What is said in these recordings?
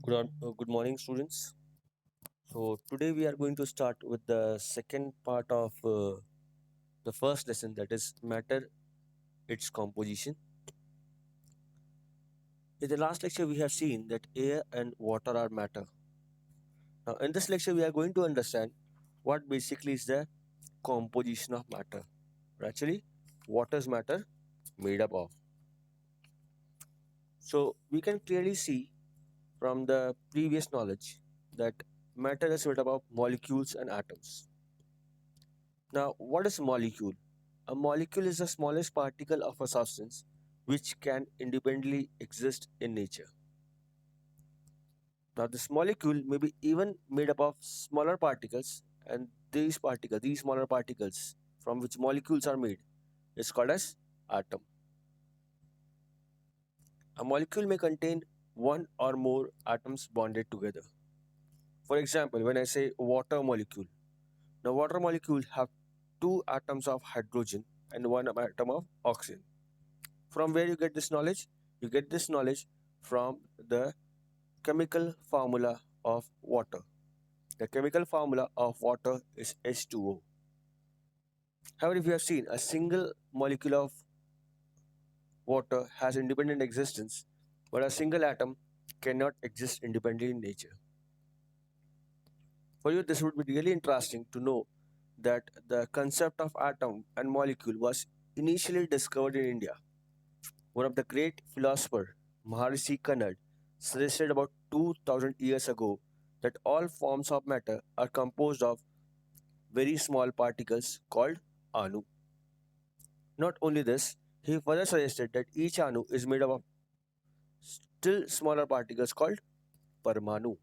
Good morning, students. So, today we are going to start with the second part of the first lesson, that is matter, its composition. In the last lecture, we have seen that air and water are matter. Now, in this lecture, we are going to understand what basically is the composition of matter. Or actually, what is matter made up of? So, we can clearly see from the previous knowledge that matter is made up of molecules and atoms. Now, what is a molecule? A molecule is the smallest particle of a substance which can independently exist in nature. Now, this molecule may be even made up of smaller particles, and these smaller particles from which molecules are made, is called as atom. A molecule may contain one or more atoms bonded together. For example, when I say water molecule, now water molecule have two atoms of hydrogen and one atom of oxygen. From where you get this knowledge? You get this knowledge from the chemical formula of water. The chemical formula of water is H2O. However, if you have seen, a single molecule of water has independent existence, but a single atom cannot exist independently in nature. For you, this would be really interesting to know that the concept of atom and molecule was initially discovered in India. One of the great philosophers, Maharishi Kannad, suggested about 2000 years ago that all forms of matter are composed of very small particles called Anu. Not only this, he further suggested that each Anu is made up of still smaller particles called Parmanu.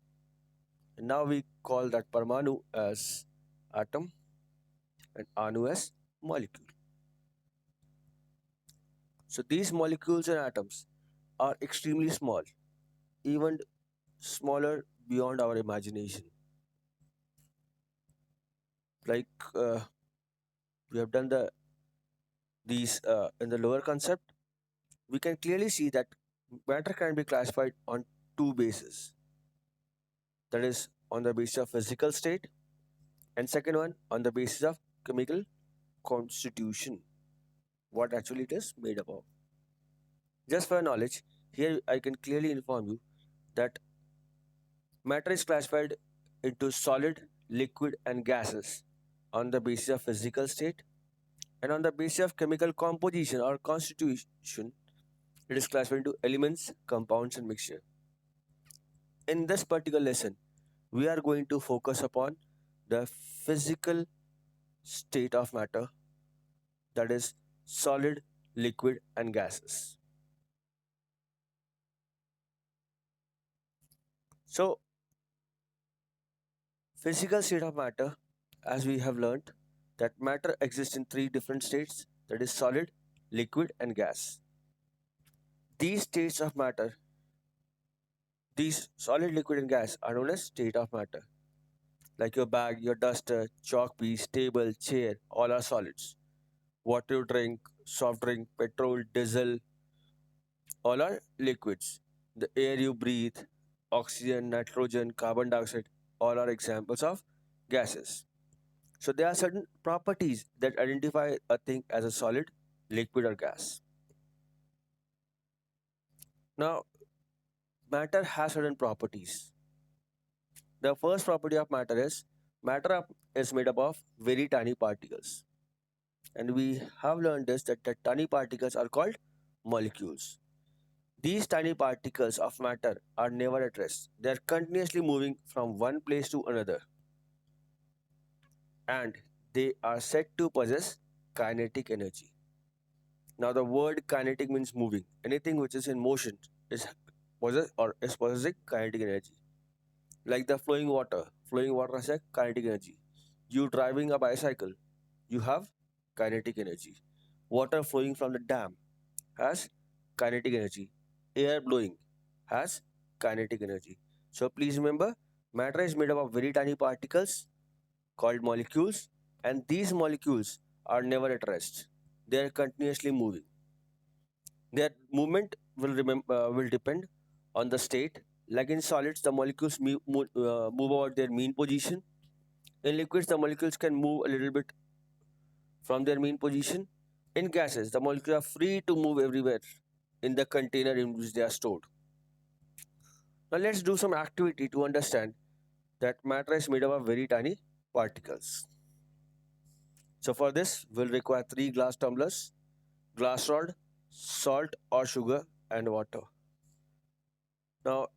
And now we call that Parmanu as atom and Anu as molecule. So these molecules and atoms are extremely small, even smaller beyond our imagination. Like we have done these in the lower concept, we can clearly see that matter can be classified on two bases. That is on the basis of physical state, and second one on the basis of chemical constitution, what actually it is made up of. Just for your knowledge, here I can clearly inform you that matter is classified into solid, liquid, and gases on the basis of physical state, and on the basis of chemical composition or constitution, it is classified into elements, compounds, and mixture. In this particular lesson, we are going to focus upon the physical state of matter, that is, solid, liquid, and gases. So, physical state of matter, as we have learnt, that matter exists in three different states, that is, solid, liquid, and gas. These states of matter, these solid, liquid, and gas, are known as state of matter. Like your bag, your duster, chalk piece, table, chair, all are solids. Water you drink, soft drink, petrol, diesel, all are liquids. The air you breathe, oxygen, nitrogen, carbon dioxide, all are examples of gases. So there are certain properties that identify a thing as a solid, liquid, or gas. Now, matter has certain properties. The first property of matter is is made up of very tiny particles. And we have learned this that the tiny particles are called molecules. These tiny particles of matter are never at rest. They are continuously moving from one place to another, and they are said to possess kinetic energy. Now, the word kinetic means moving. Anything which is in motion is possessing kinetic energy. Like the flowing water. Flowing water has a kinetic energy. You driving a bicycle, you have kinetic energy. Water flowing from the dam has kinetic energy. Air blowing has kinetic energy. So please remember, matter is made up of very tiny particles called molecules, and these molecules are never at rest. They are continuously moving. Their movement will depend on the state, Like in solids, the molecules move about their mean position. In liquids, the molecules can move a little bit from their mean position. In gases, the molecules are free to move everywhere in the container in which they are stored. Now let's do some activity to understand that matter is made up of very tiny particles. So for this, we'll require 3 glass tumblers, glass rod, salt or sugar, and water. Now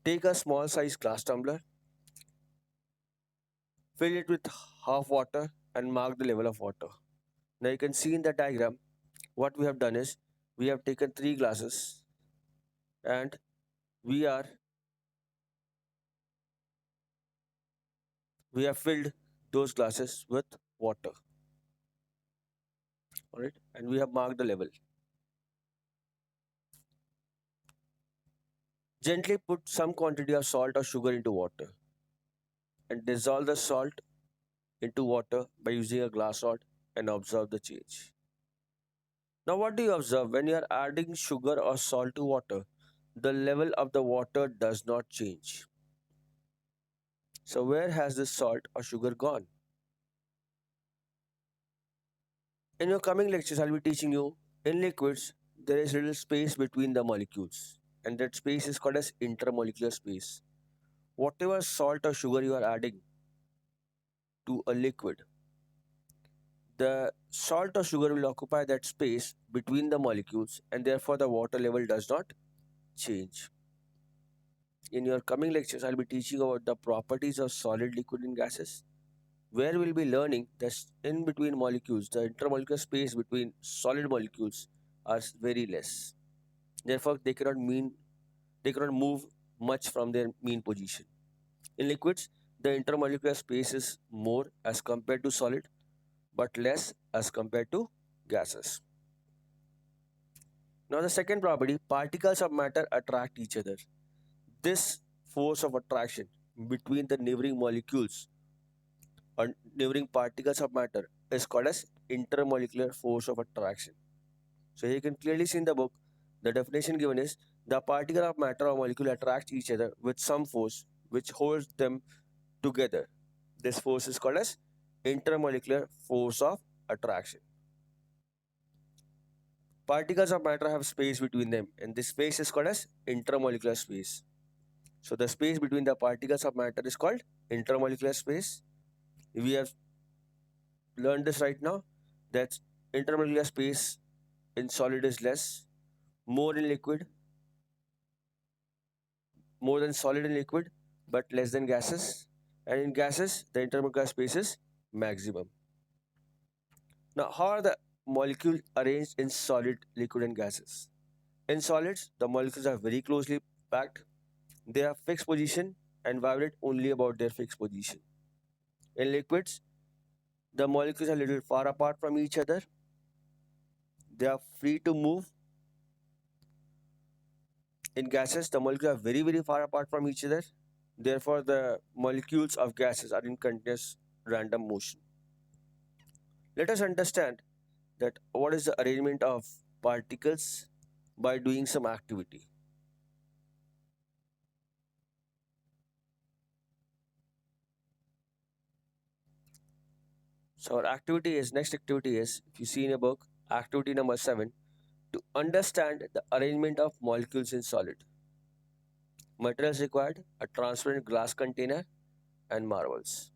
take a small size glass tumbler, fill it with half water, and mark the level of water. Now you can see in the diagram what we have done is we have taken 3 glasses and we are we have filled those glasses with water. Alright, and we have marked the level. Gently put some quantity of salt or sugar into water and dissolve the salt into water by using a glass rod and observe the change. Now, what do you observe when you are adding sugar or salt to water? The level of the water does not change. So, where has this salt or sugar gone? In your coming lectures, I'll be teaching you in liquids, there is little space between the molecules, and that space is called as intermolecular space. Whatever salt or sugar you are adding to a liquid, the salt or sugar will occupy that space between the molecules, and therefore the water level does not change. In your coming lectures, I'll be teaching about the properties of solid, liquid, and gases, where we'll be learning that in between molecules, the intermolecular space between solid molecules are very less. Therefore, they cannot move much from their mean position. In liquids, the intermolecular space is more as compared to solid, but less as compared to gases. Now, the second property, particles of matter attract each other. This force of attraction between the neighboring molecules or neighboring particles of matter is called as intermolecular force of attraction. So here you can clearly see in the book the definition given is the particle of matter or molecule attracts each other with some force which holds them together. This force is called as intermolecular force of attraction. Particles of matter have space between them, and this space is called as intermolecular space. So the space between the particles of matter is called intermolecular space. We have learned this right now that intermolecular space in solid is less, more in liquid, more than solid in liquid, but less than gases. And in gases, the intermolecular space is maximum. Now, how are the molecules arranged in solid, liquid, and gases? In solids, the molecules are very closely packed. They have fixed position and vibrate only about their fixed position. In liquids, the molecules are a little far apart from each other. They are free to move. In gases, the molecules are very, very far apart from each other. Therefore, the molecules of gases are in continuous random motion. Let us understand that what is the arrangement of particles by doing some activity. So our activity is next activity is if you see in a book activity number 7 to understand the arrangement of molecules in solid. Materials required a transparent glass container and marbles.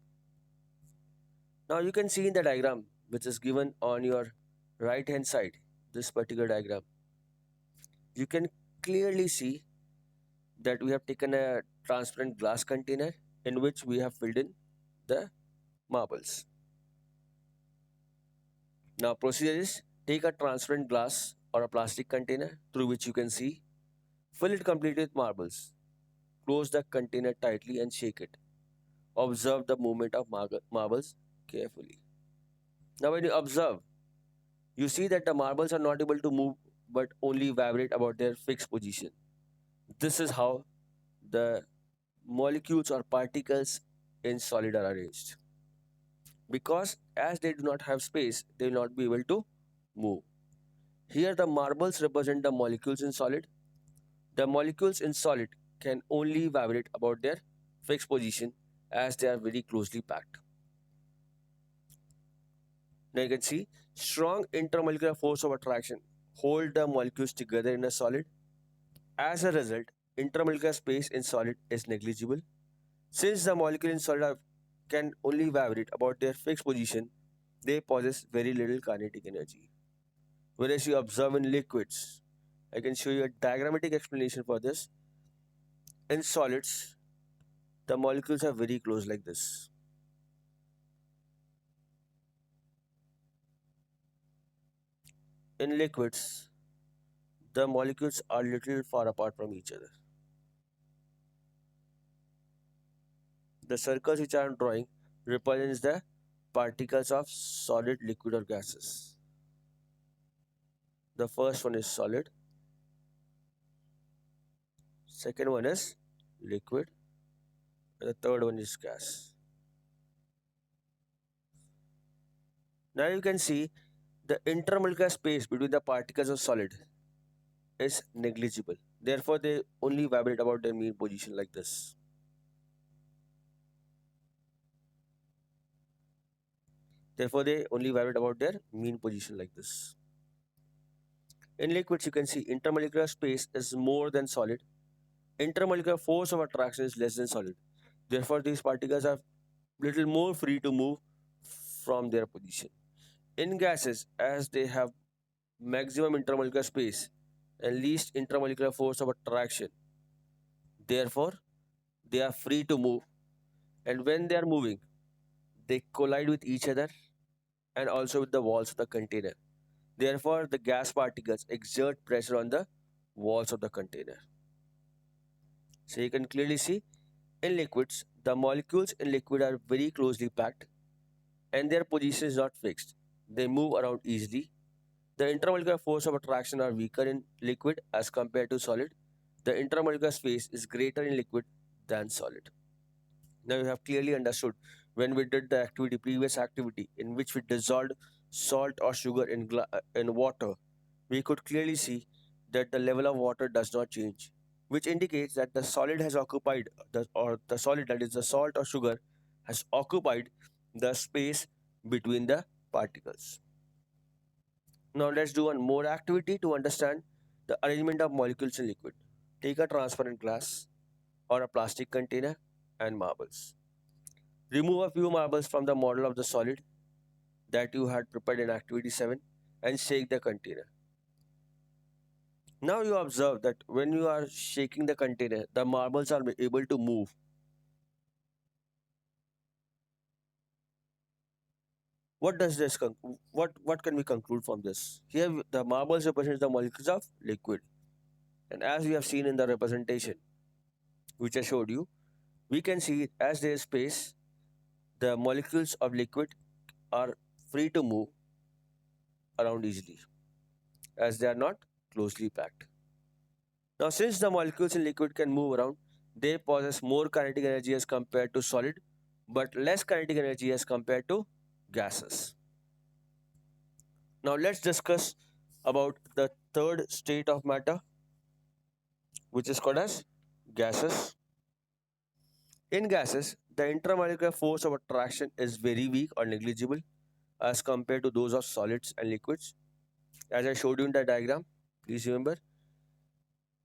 Now you can see in the diagram which is given on your right hand side this particular diagram. You can clearly see that we have taken a transparent glass container in which we have filled in the marbles. Now procedure is take a transparent glass or a plastic container through which you can see, fill it completely with marbles, close the container tightly and shake it. Observe the movement of marbles carefully. Now when you observe, you see that the marbles are not able to move but only vibrate about their fixed position. This is how the molecules or particles in solid are arranged. Because as they do not have space, they will not be able to move. Here the marbles represent the molecules in solid. The molecules in solid can only vibrate about their fixed position as they are very closely packed. Now you can see strong intermolecular force of attraction hold the molecules together in a solid. As a result, intermolecular space in solid is negligible. Since the molecule in solid can only vibrate about their fixed position, they possess very little kinetic energy. Whereas you observe in liquids, I can show you a diagrammatic explanation for this. In solids, the molecules are very close like this. In liquids, the molecules are little far apart from each other. The circles which I am drawing represents the particles of solid, liquid or gases. The first one is solid, second one is liquid, and the third one is gas. Now you can see the intermolecular space between the particles of solid is negligible. Therefore, they only vibrate about their mean position like this. Therefore, they only vibrate about their mean position like this. In liquids, you can see intermolecular space is more than solid. Intermolecular force of attraction is less than solid. Therefore, these particles are little more free to move from their position. In gases, as they have maximum intermolecular space and least intermolecular force of attraction, therefore, they are free to move. And when they are moving, they collide with each other and also with the walls of the container. Therefore, the gas particles exert pressure on the walls of the container. So you can clearly see in liquids, the molecules in liquid are very closely packed and their position is not fixed. They move around easily. The intermolecular force of attraction are weaker in liquid as compared to solid. The intermolecular space is greater in liquid than solid. Now you have clearly understood when we did the activity, previous activity, in which we dissolved salt or sugar in water, we could clearly see that the level of water does not change, which indicates that the solid has occupied, or the solid, that is the salt or sugar, has occupied the space between the particles. Now let's do one more activity to understand the arrangement of molecules in liquid. Take a transparent glass or a plastic container and marbles. Remove a few marbles from the model of the solid that you had prepared in activity 7 and shake the container. Now you observe that when you are shaking the container, the marbles are able to move. What does this what can we conclude from this? Here the marbles represent the molecules of liquid. And as we have seen in the representation which I showed you, we can see as there is space, the molecules of liquid are free to move around easily as they are not closely packed. Now, since the molecules in liquid can move around, they possess more kinetic energy as compared to solid, but less kinetic energy as compared to gases. Now, let's discuss about the third state of matter, which is called as gases. In gases, the intermolecular force of attraction is very weak or negligible as compared to those of solids and liquids. As I showed you in the diagram, please remember,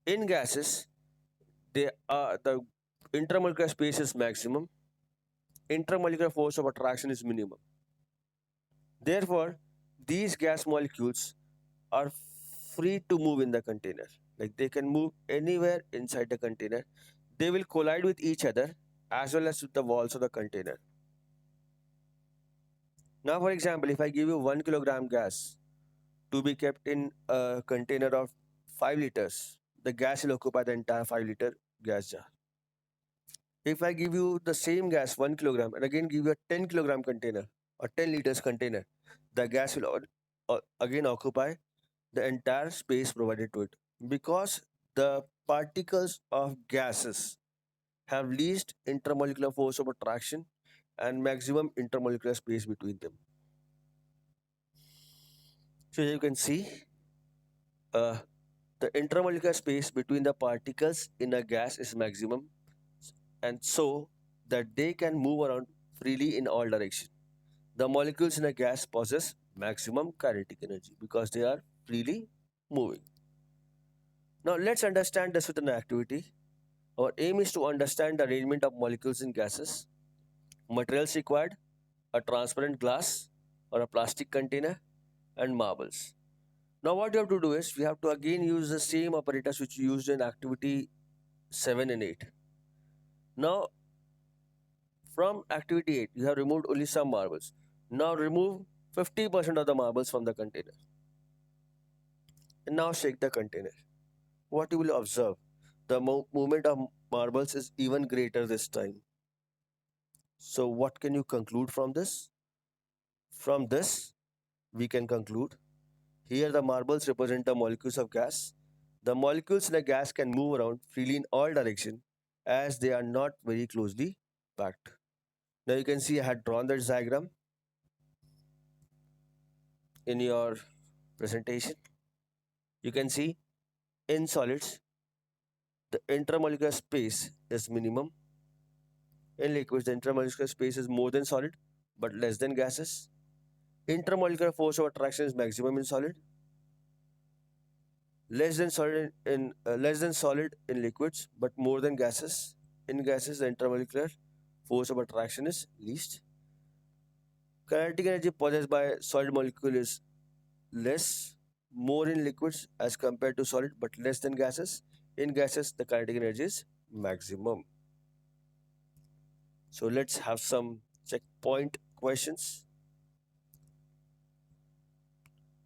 in gases, the intermolecular space is maximum, intermolecular force of attraction is minimum. Therefore, these gas molecules are free to move in the container. Like they can move anywhere inside the container. They will collide with each other as well as with the walls of the container. Now, for example, if I give you 1 kilogram gas to be kept in a container of 5 liters, the gas will occupy the entire 5 liter gas jar. If I give you the same gas, 1 kilogram, and again give you a 10 kilogram container or 10 liters container, the gas will again occupy the entire space provided to it because the particles of gases have least intermolecular force of attraction and maximum intermolecular space between them. So you can see uh, The intermolecular space between the particles in a gas is maximum, and so that they can move around freely in all directions. The molecules in a gas possess maximum kinetic energy because they are freely moving. Now let's understand this with an activity. Our aim is to understand the arrangement of molecules in gases, materials required, a transparent glass or a plastic container, and marbles. Now what you have to do is we have to again use the same apparatus which we used in activity 7 and 8. Now from activity 8 you have removed only some marbles. Now remove 50% of the marbles from the container and now shake the container. What you will observe, the movement of marbles is even greater this time. So what can you conclude from this? From this we can conclude here the marbles represent the molecules of gas. The molecules in a gas can move around freely in all directions as they are not very closely packed. Now you can see I had drawn this diagram in your presentation. You can see in solids the intermolecular space is minimum. In liquids the intermolecular space is more than solid but less than gases. Intermolecular force of attraction is maximum in solid, less than solid in liquids but more than gases. In gases the intermolecular force of attraction is least. Kinetic energy possessed by solid molecule is less, more in liquids as compared to solid but less than gases. In gases the kinetic energy is maximum. So let's have some checkpoint questions.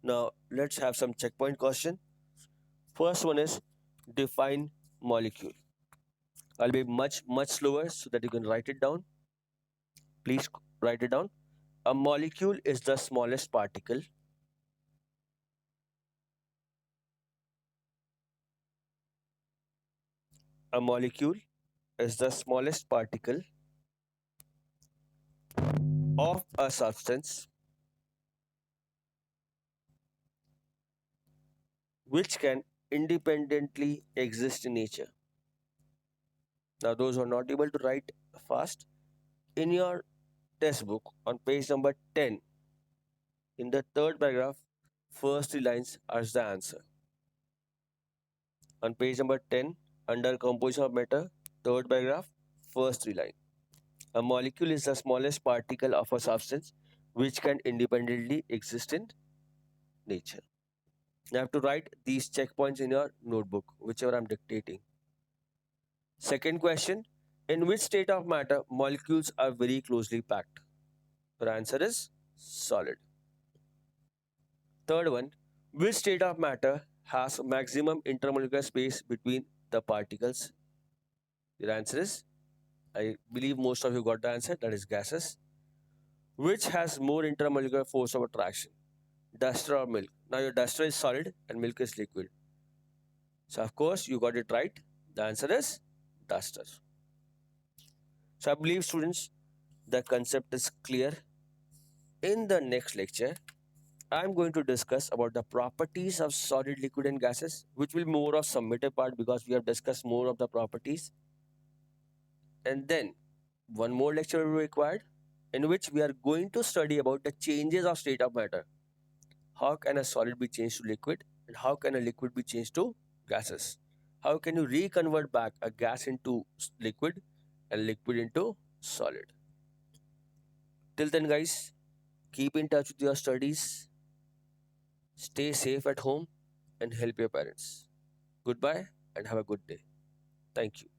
Now let's have some checkpoint question. First one is define molecule. I'll be much slower so that you can write it down. Please write it down. A molecule is the smallest particle. A molecule is the smallest particle of a substance which can independently exist in nature. Now, those who are not able to write fast, in your test book on page number 10, in the third paragraph, first three lines are the answer. On page number 10, under composition of matter, third paragraph, first three lines. A molecule is the smallest particle of a substance which can independently exist in nature. You have to write these checkpoints in your notebook, whichever I'm dictating. Second question, in which state of matter molecules are very closely packed? The answer is solid. Third one, which state of matter has maximum intermolecular space between the particles? Your answer is, I believe most of you got the answer, that is gases. Which has more intermolecular force of attraction? Duster or milk? Now your duster is solid and milk is liquid. So of course you got it right. The answer is duster. So I believe students the concept is clear. In the next lecture, I'm going to discuss about the properties of solid, liquid and gases, which will be more of summative part because we have discussed more of the properties. And then one more lecture will be required in which we are going to study about the changes of state of matter. How can a solid be changed to liquid and how can a liquid be changed to gases? How can you reconvert back a gas into liquid and liquid into solid? Till then guys, keep in touch with your studies, stay safe at home and help your parents. Goodbye and have a good day. Thank you.